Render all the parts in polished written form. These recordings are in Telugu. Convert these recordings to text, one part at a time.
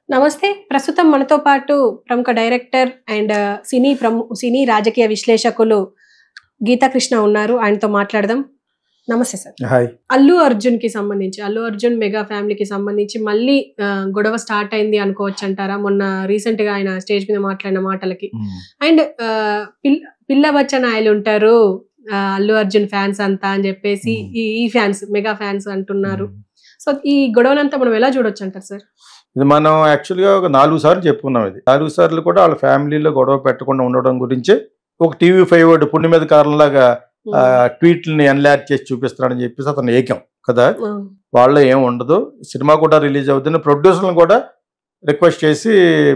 నమస్తే. ప్రస్తుతం మనతో పాటు ప్రముఖ డైరెక్టర్ అండ్ సినీ రాజకీయ విశ్లేషకులు గీతాకృష్ణ ఉన్నారు. ఆయనతో మాట్లాడదాం. నమస్తే sir. Hi. Allu Arjun mega ఫ్యామిలీకి సంబంధించి మళ్ళీ గొడవ స్టార్ట్ అయింది అనుకోవచ్చు అంటారా? మొన్న రీసెంట్ గా ఆయన స్టేజ్ మీద మాట్లాడిన మాటలకి. అండ్ పిల్ల బచ్చనాయలు ఉంటారు అల్లు అర్జున్ ఫ్యాన్స్ అంతా అని చెప్పేసి ఈ ఫ్యాన్స్ మెగా ఫ్యాన్స్ అంటున్నారు. సో ఈ గొడవనంతా మనం ఎలా చూడొచ్చు అంటారు సార్? ఇది మనం యాక్చువల్గా ఒక 4 సార్లు చెప్పుకున్నాం. ఇది 4 సార్లు కూడా వాళ్ళ ఫ్యామిలీలో గొడవ పెట్టకుండా ఉండడం గురించి ఒక TV5 పుణ్య మీద కారణంలాగా ట్వీట్లని ఎన్లాడ్ చేసి చూపిస్తున్నాడని చెప్పేసి అతను ఏకం కదా. వాళ్ళు ఏం ఉండదు, సినిమా కూడా రిలీజ్ అవుతుంది. ప్రొడ్యూసర్లను కూడా రిక్వెస్ట్ చేసి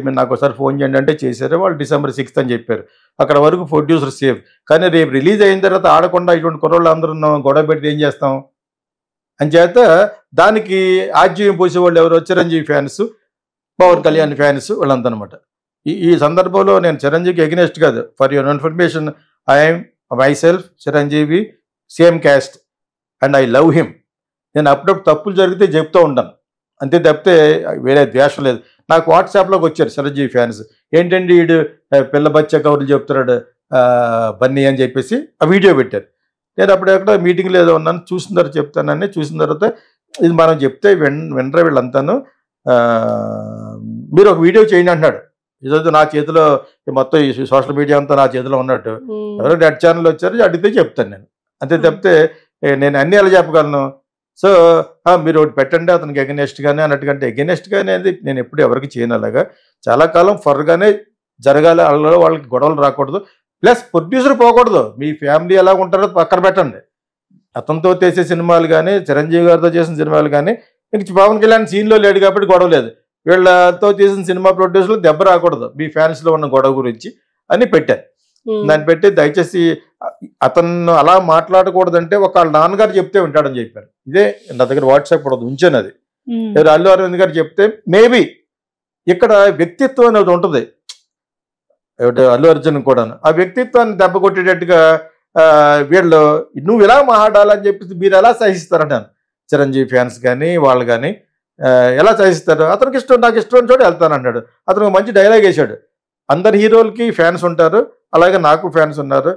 మీరు నాకు ఒకసారి ఫోన్ చేయండి అంటే చేశారు. వాళ్ళు December 6th అని చెప్పారు. అక్కడ వరకు ప్రొడ్యూసర్ సేఫ్. కానీ రేపు రిలీజ్ అయిన తర్వాత ఆడకుండా ఇటువంటి కుర్రోళ్ళు అందరూ గొడవ పెట్టి ఏం చేస్తాం అని చేత దానికి ఆజ్యం పోసేవాళ్ళు ఎవరు? చిరంజీవి ఫ్యాన్స్, పవన్ కళ్యాణ్ ఫ్యాన్స్, వీళ్ళంతా అనమాట. ఈ సందర్భంలో నేను చిరంజీవికి ఎగ్నెస్ట్ కాదు. For your information, I'm myself Chiranjeevi same caste and I love him. నేను అప్పుడప్పుడు తప్పులు జరిగితే చెప్తూ ఉంటాను, అంతే తప్పితే వేరే ద్వేషం లేదు. నాకు వాట్సాప్లోకి వచ్చారు చిరంజీవి ఫ్యాన్స్, ఏంటండి వీడు పిల్ల బచ్చ కౌరులు చెప్తున్నాడు బన్నీ అని చెప్పేసి ఆ వీడియో పెట్టారు. నేను అప్పుడెక్కడ మీటింగ్లో ఏదో ఉన్నాను, చూసిన తర్వాత చెప్తానని. చూసిన తర్వాత ఇది మనం చెప్తే వినరా వీళ్ళంతాను, మీరు ఒక వీడియో చేయండి అంటున్నాడు. ఈరోజు నా చేతిలో మొత్తం ఈ సోషల్ మీడియా అంతా నా చేతిలో ఉన్నట్టు. ఎవరో నెట్ ఛానల్ వచ్చారు, అడిగితే చెప్తాను నేను, అంతే తప్పితే నేను అన్నీ ఎలా చెప్పగలను? సో మీరు ఒకటి పెట్టండి అతనికి ఎగనెస్ట్గానే అన్నట్టుకంటే ఎగనెస్ట్గా అనేది నేను ఎప్పుడు ఎవరికి చేయను. అలాగా చాలా కాలం ఫర్గానే జరగాలి, వాళ్ళలో వాళ్ళకి గొడవలు రాకూడదు. ప్లస్ ప్రొడ్యూసర్ పోకూడదు. మీ ఫ్యామిలీ ఎలా ఉంటారో పక్కన పెట్టండి. అతనితో చేసే సినిమాలు కానీ, చిరంజీవి గారితో చేసిన సినిమాలు కానీ, ఇంక పవన్ కళ్యాణ్ సీన్లో లేడు కాబట్టి గొడవ లేదు. వీళ్ళతో చేసిన సినిమా ప్రొడ్యూసర్లు దెబ్బ రాకూడదు మీ ఫ్యాన్స్లో ఉన్న గొడవ గురించి అని పెట్టారు. దాన్ని పెట్టి దయచేసి అతను అలా మాట్లాడకూడదంటే వాళ్ళ నాన్నగారు చెప్తే వింటాడని చెప్పారు. ఇదే నా దగ్గర వాట్సాప్ కూడా ఉంచాను. అది ఎవరు అల్లు అరవింద్ గారు చెప్తే మేబీ ఇక్కడ వ్యక్తిత్వం అనేది ఉంటుంది అల్లు అర్జున్ కూడా. ఆ వ్యక్తిత్వాన్ని దెబ్బ కొట్టేటట్టుగా వీళ్ళు నువ్వు ఇలా మాట్లాడాలని చెప్పేసి మీరు ఎలా సహిస్తారంటాను. చిరంజీవి ఫ్యాన్స్ కానీ వాళ్ళు కానీ ఎలా సహిస్తారు? అతనికి ఇష్టం, నాకు ఇష్టం చోట వెళ్తాను అన్నాడు. అతను మంచి డైలాగ్ వేశాడు, అందరు హీరోలకి ఫ్యాన్స్ ఉంటారు, అలాగే నాకు ఫ్యాన్స్ ఉన్నారు,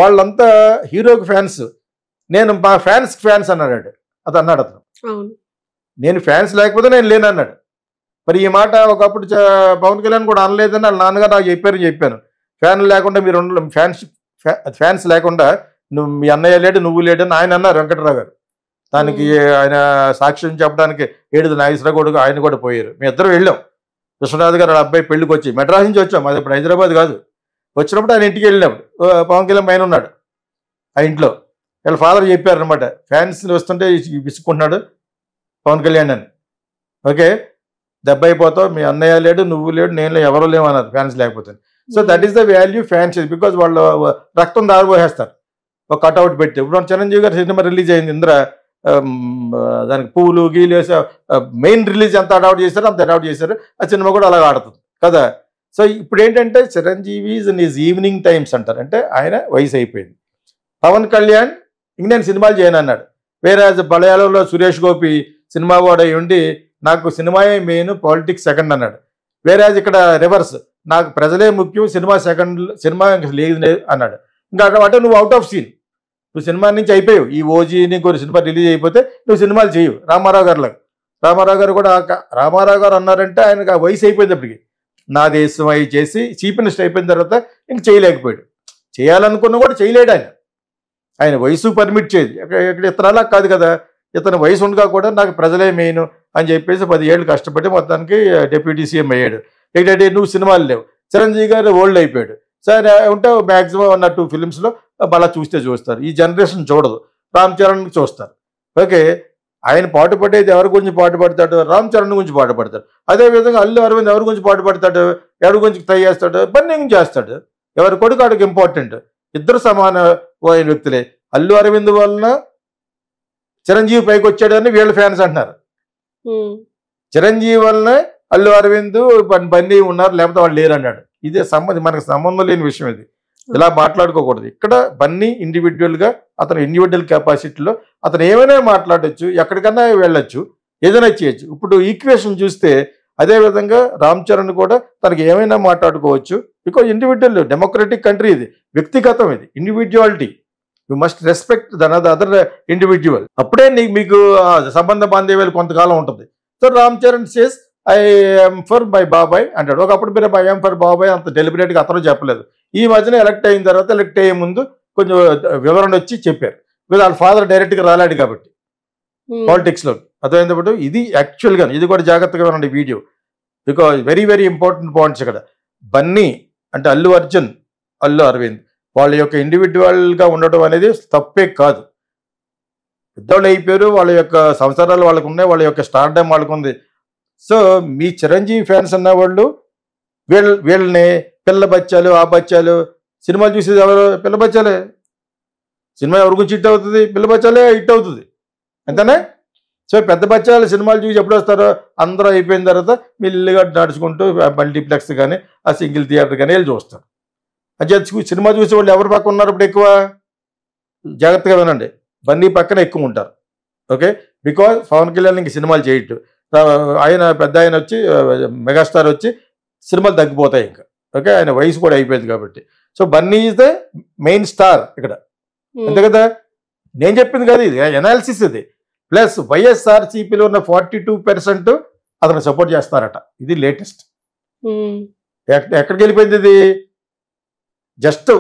వాళ్ళంతా హీరోకి ఫ్యాన్స్, నేను మా ఫ్యాన్స్ అన్నాడు. అది అన్నాడు అతను. నేను ఫ్యాన్స్ లేకపోతే నేను లేనన్నాడు. మరి ఈ మాట ఒకప్పుడు పవన్ కళ్యాణ్ కూడా అనలేదని వాళ్ళ నాన్నగారు నాకు చెప్పాను. ఫ్యాన్ లేకుండా మీరు ఫ్యాన్స్ లేకుండా నువ్వు మీ అన్నయ్య లేడు నువ్వు లేడు అని ఆయన అన్నారు వెంకటరావు గారు. దానికి ఆయన సాక్ష్యం చెప్పడానికి ఏడుది నాగేశ్వరరావు కూడా ఆయన కూడా పోయారు. మేము ఇద్దరు వెళ్ళాం. విశ్వనాథ్ గారు వాళ్ళ అబ్బాయి పెళ్ళికి వచ్చి మెడ్రాస్ నుంచి వచ్చాం, అది ఇప్పుడు హైదరాబాద్ కాదు. వచ్చినప్పుడు ఆయన ఇంటికి వెళ్ళినప్పుడు పవన్ కళ్యాణ్ పైన ఉన్నాడు ఆ ఇంట్లో. వీళ్ళ ఫాదర్ చెప్పారనమాట, ఫ్యాన్స్ వస్తుంటే విసుక్కుంటున్నాడు పవన్ కళ్యాణ్ అని. ఓకే, దెబ్బ అయిపోతావు, మీ అన్నయ్య లేడు నువ్వు లేడు నేను ఎవరో లేమన్నారు ఫ్యాన్స్ లేకపోతే. So that is the value fans, because వాళ్ళు రక్తం దారిపోసేస్తారు ఒక కట్అవుట్ పెట్టి. ఇప్పుడు చిరంజీవి గారి సినిమా రిలీజ్ అయింది ఇంద్ర, దానికి పువ్వులు గీలు వేసి మెయిన్ రిలీజ్ ఎంత అడాప్ట్ చేశారో అంత అడాప్ట్ చేశారు. ఆ సినిమా కూడా అలాగ ఆడుతుంది కదా. సో ఇప్పుడు ఏంటంటే Chiranjeevi in is evening times అంటారు, అంటే ఆయన వయసు అయిపోయింది. పవన్ కళ్యాణ్ ఇంక నేను సినిమాలు చేయను అన్నాడు. వేరే మలయాళంలో సురేష్ గోపి సినిమా కూడా ఉండి నాకు సినిమాయే మెయిన్ పాలిటిక్స్ సెకండ్ అన్నాడు. వేరే ఇక్కడ రివర్స్, నాకు ప్రజలే ముఖ్యం సినిమా సెకండ్, సినిమా ఇంకా లేదు అన్నాడు. ఇంకా అంటే నువ్వు అవుట్ ఆఫ్ సీన్, నువ్వు సినిమా నుంచి అయిపోయావు. ఈ ఓజీని కొన్ని సినిమా రిలీజ్ అయిపోతే నువ్వు సినిమాలు చేయవు. రామారావు గారు కూడా రామారావు గారు అన్నారంటే ఆయనకు ఆ వయసు అయిపోయింది. అప్పటికి నా దేశం అవి చేసి చీఫ్ మినిస్టర్ అయిపోయిన తర్వాత ఇంక చేయలేకపోయాడు. చేయాలనుకున్న కూడా చేయలేడు. ఆయన వయసు పర్మిట్ చేయదు. ఇక్కడ ఇతను కాదు కదా, ఇతను వయసు ఉండగా కూడా నాకు ప్రజలే మెయిన్ అని చెప్పేసి 10 ఏళ్ళు కష్టపడి మొత్తానికి డిప్యూటీ సీఎం అయ్యాడు. ఏంటంటే నువ్వు సినిమాలు లేవు. చిరంజీవి గారు ఓల్డ్ అయిపోయాడు. సరే ఉంటే మ్యాక్సిమం ఉన్న 2 ఫిలిమ్స్లో అలా చూస్తారు. ఈ జనరేషన్ చూడదు, రామ్ చరణ్ చూస్తారు. ఓకే, ఆయన పాటు పడేది ఎవరి గురించి పాటు పడతాడు? రామ్ చరణ్ గురించి పాటు పడతాడు. అదేవిధంగా అల్లు అరవింద్ ఎవరి గురించి పాటు పడతాడు? ఎవరి గురించి ట్రై చేస్తాడు? బన్నింగ్ చేస్తాడు. ఎవరి కొడుకు ఆడికి ఇంపార్టెంట్. ఇద్దరు సమానమైన వ్యక్తులే. అల్లు అరవింద్ వలన చిరంజీవి పైకి వచ్చాడని వీళ్ళ ఫ్యాన్స్ అంటున్నారు. చిరంజీవి వలన అల్లు అరవింద్ బన్నీ ఉన్నారు, లేకపోతే వాళ్ళు లేరు అన్నాడు. ఇదే మనకు సంబంధం లేని విషయం. ఇది ఇలా మాట్లాడుకోకూడదు. ఇక్కడ బన్నీ ఇండివిజువల్గా అతను ఇండివిజువల్ కెపాసిటీలో అతను ఏమైనా మాట్లాడచ్చు, ఎక్కడికన్నా వెళ్ళొచ్చు, ఏదైనా చేయొచ్చు. ఇప్పుడు ఈక్వేషన్ చూస్తే అదేవిధంగా రామ్ చరణ్ కూడా తనకి ఏమైనా మాట్లాడుకోవచ్చు. బికాజ్ ఇండివిజువల్ డెమోక్రటిక్ కంట్రీ ఇది, వ్యక్తిగతం ఇది, individuality. You must respect other individual. అప్పుడే మీకు సంబంధ బాంధవ్యాలు కొంతకాలం ఉంటుంది. So Ram Charan says I'm for my బాబాయ్ అంటాడు. ఒకప్పుడు మీరు ఐఎమ్ ఫర్ బాబాయ్ అంత డెలిబరేట్గా అతను చెప్పలేదు. ఈ మధ్యన ఎలక్ట్ అయిన తర్వాత, ఎలక్ట్ అయ్యే ముందు కొంచెం వివరణ వచ్చి చెప్పారు. బికాజ్ వాళ్ళ ఫాదర్ డైరెక్ట్గా రాలేడు కాబట్టి పాలిటిక్స్లో. అర్థమైనప్పుడు ఇది యాక్చువల్గా ఇది కూడా జాగ్రత్తగా వినండి video. Because very very important points ఇక్కడ. బన్నీ అంటే అల్లు అర్జున్, అల్లు అరవింద్ వాళ్ళ యొక్క ఇండివిజువల్గా ఉండటం అనేది తప్పే కాదు. పెద్దవాళ్ళు అయిపోయారు, వాళ్ళ యొక్క సంవత్సరాలు వాళ్ళకు ఉన్నాయి, వాళ్ళ యొక్క స్టార్డమ్ వాళ్ళకు ఉంది. సో మీ చిరంజీవి ఫ్యాన్స్ అన్నవాళ్ళు వీళ్ళని పిల్ల బచ్చాలు, ఆ బచ్చాలు, సినిమాలు చూసేది ఎవరు? పిల్ల బచ్చాలే. సినిమా ఎవరి గురించి హిట్ అవుతుంది? పిల్ల బచ్చాలే హిట్ అవుతుంది, అంతేనా? సో పెద్ద బచ్చాలు సినిమాలు చూసి ఎప్పుడు వస్తారో అందరూ అయిపోయిన తర్వాత మెల్లిగా నడుచుకుంటూ మల్టీప్లెక్స్ కానీ ఆ సింగిల్ థియేటర్ కానీ వెళ్ళి చూస్తారు. అంటే సినిమా చూసే వాళ్ళు ఎవరి పక్కన ఉన్నారు ఇప్పుడు ఎక్కువ? జాగ్రత్తగా వినండి, బన్నీ పక్కన ఎక్కువ ఉంటారు. ఓకే, బికాజ్ పవన్ కళ్యాణ్ ఇంక సినిమాలు చేయట్టు, ఆయన పెద్ద ఆయన వచ్చి మెగాస్టార్ వచ్చి సినిమాలు తగ్గిపోతాయి ఇంకా. ఓకే, ఆయన వయసు కూడా అయిపోయింది కాబట్టి. So Bunny is the main star ఇక్కడ, అంతే కదా? నేను చెప్పింది కదా, ఇది ఎనాలిసిస్ ఇది. ప్లస్ వైఎస్ఆర్సీపీలో ఉన్న 42% అతను సపోర్ట్ చేస్తారట. ఇది లేటెస్ట్. ఎక్కడికి వెళ్ళిపోయింది ఇది? జస్ట్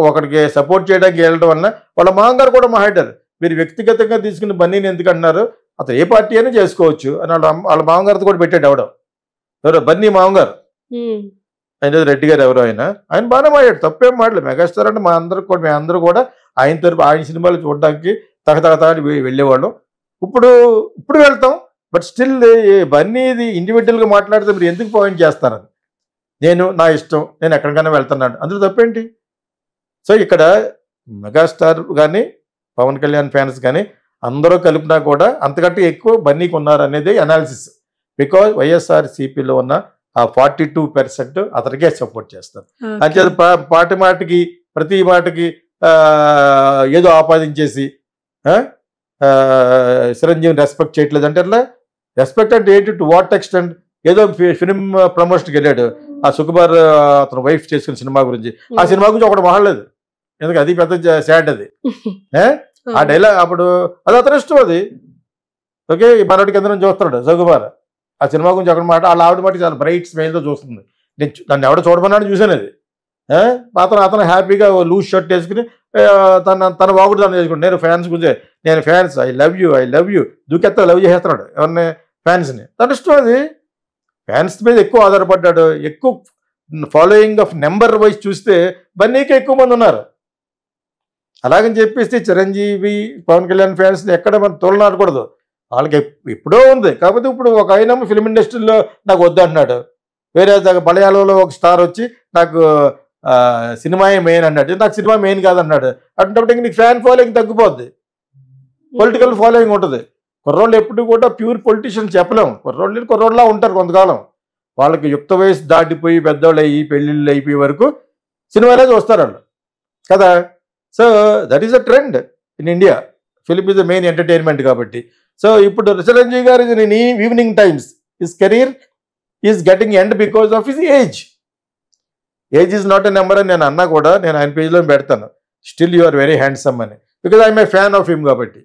ఒకడికి సపోర్ట్ చేయడానికి వెళ్ళడం వల్ల వాళ్ళ మామగారు కూడా మాట్లాడారు, మీరు వ్యక్తిగతంగా తీసుకుని బన్నీని ఎందుకు అంటున్నారు, అతను ఏ పార్టీ అయినా చేసుకోవచ్చు అని వాళ్ళ మామగారితో కూడా పెట్టాడు. ఎవరో బన్నీ మామగారు, ఆయన రెడ్డి గారు ఎవరో ఆయన బాగానే మాట్లాడు, తప్పేం మాట్లాడు. మెగాస్టార్ అంటే మేమందరూ కూడా ఆయన తరపు ఆయన సినిమాలు చూడడానికి తగతగతా వెళ్ళేవాళ్ళం. ఇప్పుడు వెళ్తాం. బట్ స్టిల్ బన్నీది ఇండివిజువల్గా మాట్లాడితే మీరు ఎందుకు పాయింట్ చేస్తారని, నా ఇష్టం, నేను ఎక్కడికైనా వెళ్తున్నాను, అందులో తప్పేంటి? సో ఇక్కడ మెగాస్టార్ కానీ పవన్ కళ్యాణ్ ఫ్యాన్స్ కానీ అందరూ కలిపినా కూడా అంతకంటే ఎక్కువ బన్నీకి ఉన్నారు అనేది అనాలిసిస్. బికాజ్ వైఎస్ఆర్సీపీలో ఉన్న ఆ 42% అతనికే సపోర్ట్ చేస్తారు. అంటే ప్రతి మాటకి ఏదో ఆపాదించేసి చిరంజీవిని రెస్పెక్ట్ చేయట్లేదు అంటే అట్లా. రెస్పెక్ట్ అంటే ఏంటి? To what extent? ఏదో ఫిలిం ప్రమోషన్కి వెళ్ళాడు, ఆ సుకుమార్ అతను వైఫ్ చేసుకున్న సినిమా గురించి, ఆ సినిమా గురించి ఒకటి మాట్లాడలేదు. ఎందుకంటే అది పెద్ద సాడ్ అది. ఆ డైలాగ్ అప్పుడు అది అతని ఇష్టం అది. ఓకే, మనోడి కింద చూస్తున్నాడు సుకుమార్, ఆ సినిమా గురించి ఒకటి మాట, వాళ్ళ ఆవిడ మాట చాలా బ్రైట్ స్మైల్తో చూస్తుంది. నన్ను ఎవడో చూడమన్నాడు, చూసాను అది. అతను హ్యాపీగా లూజ్ షర్ట్ వేసుకుని తన వాగుడు తను వేసుకుంటాడు. నేను ఫ్యాన్స్ గురించి, నేను ఫ్యాన్స్, ఐ లవ్ యూ దూకెత్తా లవ్ చేసేస్తున్నాడు ఎవరిని? ఫ్యాన్స్ని. తన ఇష్టం అది. ఫ్యాన్స్ మీద ఎక్కువ ఆధారపడ్డాడు. ఎక్కువ ఫాలోయింగ్ ఆఫ్ నెంబర్ వైజ్ చూస్తే బన్నీకి ఎక్కువ మంది ఉన్నారు. అలాగని చెప్పేసి చిరంజీవి పవన్ కళ్యాణ్ ఫ్యాన్స్ని ఎక్కడ మనం తోలనాడకూడదు. వాళ్ళకి ఎప్పుడో ఉంది. కాకపోతే ఇప్పుడు ఒక ఆయన ఫిల్మ్ ఇండస్ట్రీలో నాకు వద్దంటున్నాడు. వేరే మలయాళంలో ఒక స్టార్ వచ్చి నాకు సినిమాయే మెయిన్ అన్నాడు, నాకు సినిమా మెయిన్ కాదన్నాడు. అటువంటిప్పుడు నీకు ఫ్యాన్ ఫాలోయింగ్ తగ్గిపోద్ది, పొలిటికల్ ఫాలోయింగ్ ఉంటుంది. కుర్రోళ్ళు ఎప్పుడు కూడా ప్యూర్ పొలిటీషియన్స్ చెప్పలేము. కుర్రోళ్ళలా ఉంటారు కొంతకాలం. వాళ్ళకి యుక్త వయసు దాటిపోయి పెద్దవాళ్ళు అయ్యి పెళ్ళిళ్ళు అయిపోయే వరకు సినిమాలే చూస్తారు వాళ్ళు కదా. So that is a trend in India. Film is the main entertainment కాబట్టి. సో ఇప్పుడు Chiranjeevi garu in evening times his career is getting end because of his age. Age is not a number అని నేను అన్నా కూడా నేను ఆయన పేజ్లో పెడతాను, still you are very handsome అని, because I'm a fan of him కాబట్టి.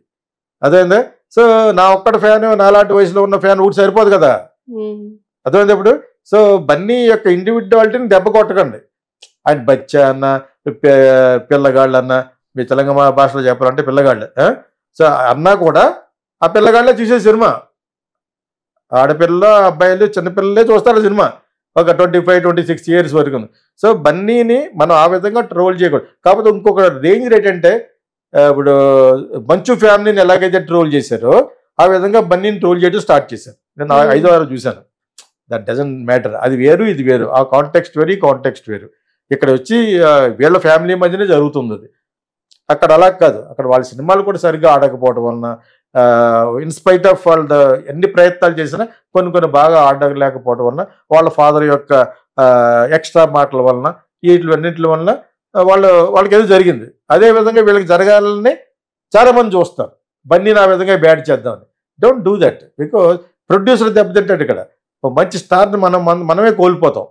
అదేందా? సో నా ఒక్కటి ఫ్యాన్, నాలాంటి వయసులో ఉన్న ఫ్యాన్ ఊటి సరిపోదు కదా. అర్థమైంది ఇప్పుడు. సో బన్నీ యొక్క ఇండివిజువాలిటీని దెబ్బ కొట్టకండి. ఆయన బచ్చా అన్న, పిల్లగాళ్ళు అన్న, మీ తెలంగాణ భాషలో చెప్పాలంటే పిల్లగాళ్ళు. సో అన్నా కూడా ఆ పిల్లగాళ్ళే చూసే సినిమా. ఆడపిల్ల అబ్బాయిలు చిన్నపిల్లలే చూస్తారు సినిమా ఒక 25-26 years వరకు. సో బన్నీని మనం ఆ విధంగా ట్రోల్ చేయకూడదు. కాకపోతే ఇంకొక రేంజ్ రేట్ అంటే ఇప్పుడు మంచు ఫ్యామిలీని ఎలాగైతే ట్రోల్ చేశారో ఆ విధంగా బన్నీని ట్రోల్ చేయడం స్టార్ట్ చేశారు. నేను 5-6 చూశాను. That doesn't matter. అది వేరు ఇది వేరు. ఆ కాంటెక్స్ట్ వేరు, ఈ కాంటెక్స్ట్ వేరు. ఇక్కడ వచ్చి వీళ్ళ ఫ్యామిలీ మధ్యనే జరుగుతుంది అది. అక్కడ అలా కాదు. అక్కడ వాళ్ళ సినిమాలు కూడా సరిగ్గా ఆడకపోవడం వలన, ఇన్స్పైట్ ఆఫ్ వాళ్ళ ఎన్ని ప్రయత్నాలు చేసినా కొన్ని బాగా ఆడలేకపోవడం వలన, వాళ్ళ ఫాదర్ యొక్క ఎక్స్ట్రా మాటల వలన, వీటిలన్నింటి వలన వాళ్ళకి ఏదో జరిగింది. అదేవిధంగా వీళ్ళకి జరగాలని చాలామంది చూస్తారు. బన్నీని ఆ విధంగా బ్యాడ్ చేద్దామని. Don't do that. Because producer దెబ్బతింటాడు ఇక్కడ. ఒక మంచి స్టార్ని మనమే కోల్పోతాం.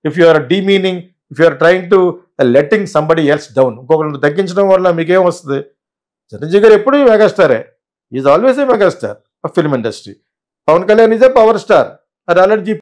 If you are demeaning, if you are trying to letting somebody else down, ఇంకొకరిని తగ్గించడం వల్ల మీకేం వస్తుంది? చిరంజీవి గారు ఎప్పుడు మెగాస్టారే, is always a megastar of film industry. Pawan Kalyan is a power star, అది ఆల్రెడీ